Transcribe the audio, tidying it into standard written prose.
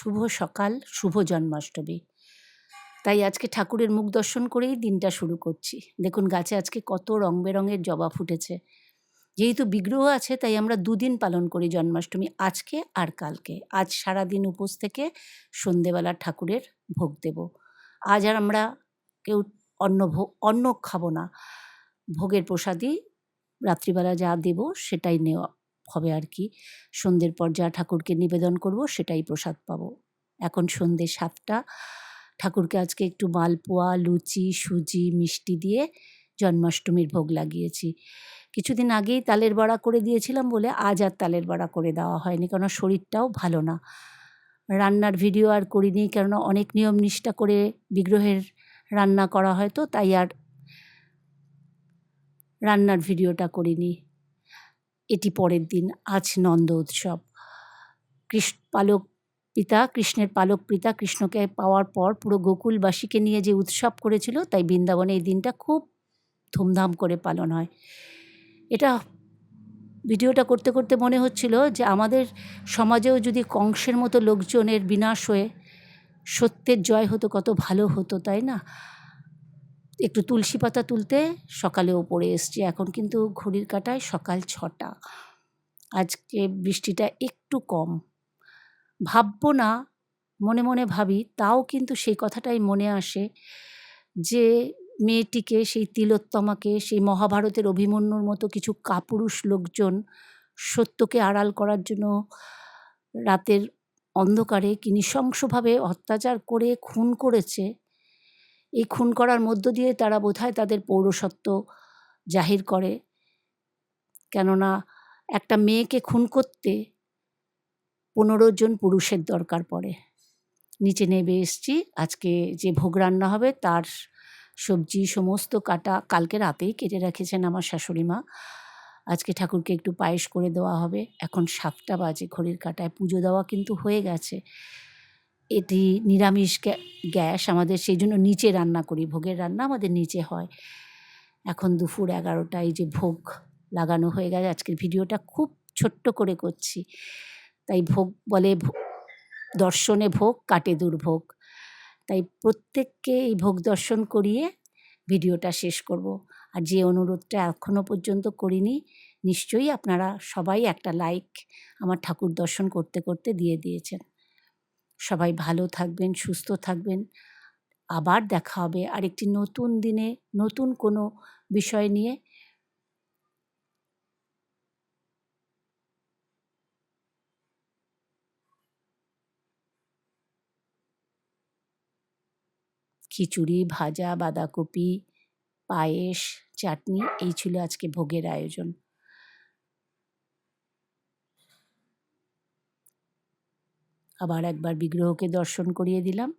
শুভ সকাল, শুভ জন্মাষ্টমী। তাই আজকে ঠাকুরের মুখ দর্শন করেই দিনটা শুরু করছি। দেখুন গাছে আজকে কত রং বেরঙের জবা ফুটেছে। যেহেতু বিগ্রহ আছে তাই আমরা দুদিন পালন করি জন্মাষ্টমী, আজকে আর কালকে। আজ সারাদিন উপোস থেকে সন্ধেবেলা ঠাকুরের ভোগ দেব। আজ আর আমরা কেউ অন্ন খাবো না। ভোগের প্রসাদই রাত্রিবেলা যা দেব সেটাই নেওয়া হবে আর কি। সন্ধ্যের পর যা ঠাকুরকে নিবেদন করব সেটাই প্রসাদ পাবো। এখন সন্ধ্যে ৭টা। ঠাকুরকে আজকে একটু মালপোয়া, লুচি, সুজি, মিষ্টি দিয়ে জন্মাষ্টমীর ভোগ লাগিয়েছি। কিছুদিন আগেই তালের বড়া করে দিয়েছিলাম বলে আজ আর তালের বড়া করে দেওয়া হয়নি, কেননা শরীরটাও ভালো না। রান্নার ভিডিও আর করিনি, কেননা অনেক নিয়ম নিষ্ঠা করে বিগ্রহের রান্না করা হয়, তো তাই আর রান্নার ভিডিওটা করিনি। এটি পরের দিন। আজ নন্দ উৎসব। কৃষ্ণের পালক পিতা কৃষ্ণকে পাওয়ার পর পুরো গোকুলবাসীকে নিয়ে যে উৎসব করেছিল, তাই বৃন্দাবনে এই দিনটা খুব ধুমধাম করে পালন হয়। এটা ভিডিওটা করতে করতে মনে হচ্ছিল যে আমাদের সমাজেও যদি কংসের মতো লোকজনের বিনাশ হয়ে সত্যের জয় হতো, কত ভালো হতো, তাই না? একটু তুলসী পাতা তুলতে সকালেও পড়ে এসছি। এখন কিন্তু ঘড়ির কাঁটায় সকাল 6টা। আজকে বৃষ্টিটা একটু কম। ভাববো না, মনে মনে ভাবি, তাও কিন্তু সেই কথাটাই মনে আসে যে মেয়েটিকে, সেই তিলোত্তমাকে, সেই মহাভারতের অভিমন্যুর মতো কিছু কাপুরুষ লোকজন সত্যকে আড়াল করার জন্য রাতের অন্ধকারে কি নৃশংসভাবে অত্যাচার করে খুন করেছে। এই খুন করার মধ্য দিয়ে তারা বোধহয় তাদের পৌরসত্ব জাহির করে। কেননা একটা মেয়েকে খুন করতে 15 জন পুরুষের দরকার পড়ে। নিচে নেমে এসছি। আজকে যে ভোগ রান্না হবে তার সবজি সমস্ত কাটা কালকে রাতেই কেটে রেখেছেন আমার শাশুড়ি মা। আজকে ঠাকুরকে একটু পায়েস করে দেওয়া হবে। এখন 7টা বাজে ঘড়ির কাঁটায়। পুজো দেওয়া কিন্তু হয়ে গেছে। এটি নিরামিষ গ্যাস আমাদের, সেই জন্য নিচে রান্না করি। ভোগের রান্না আমাদের নিচে হয়। এখন দুপুর 11টায় যে ভোগ লাগানো হয়ে গেছে। আজকের ভিডিওটা খুব ছোট্ট করে করছি। তাই ভোগ বলে দর্শনে ভোগ কাটে দুর্ভোগ। তাই প্রত্যেককে এই ভোগ দর্শন করিয়ে ভিডিওটা শেষ করব। আর যে অনুরোধটা এখনও পর্যন্ত করিনি, নিশ্চয়ই আপনারা সবাই একটা লাইক আমার ঠাকুর দর্শন করতে করতে দিয়ে দিয়েছেন। সবাই ভালো থাকবেন, সুস্থ থাকবেন। আবার দেখা হবে আরেকটি নতুন দিনে, নতুন কোনো বিষয় নিয়ে। খিচুড়ি, ভাজা, বাঁধাকপি, পায়েস, চাটনি, এই ছিল আজকে ভোগের আয়োজন। আবার একবার বিগ্রহকে দর্শন করিয়ে দিলাম।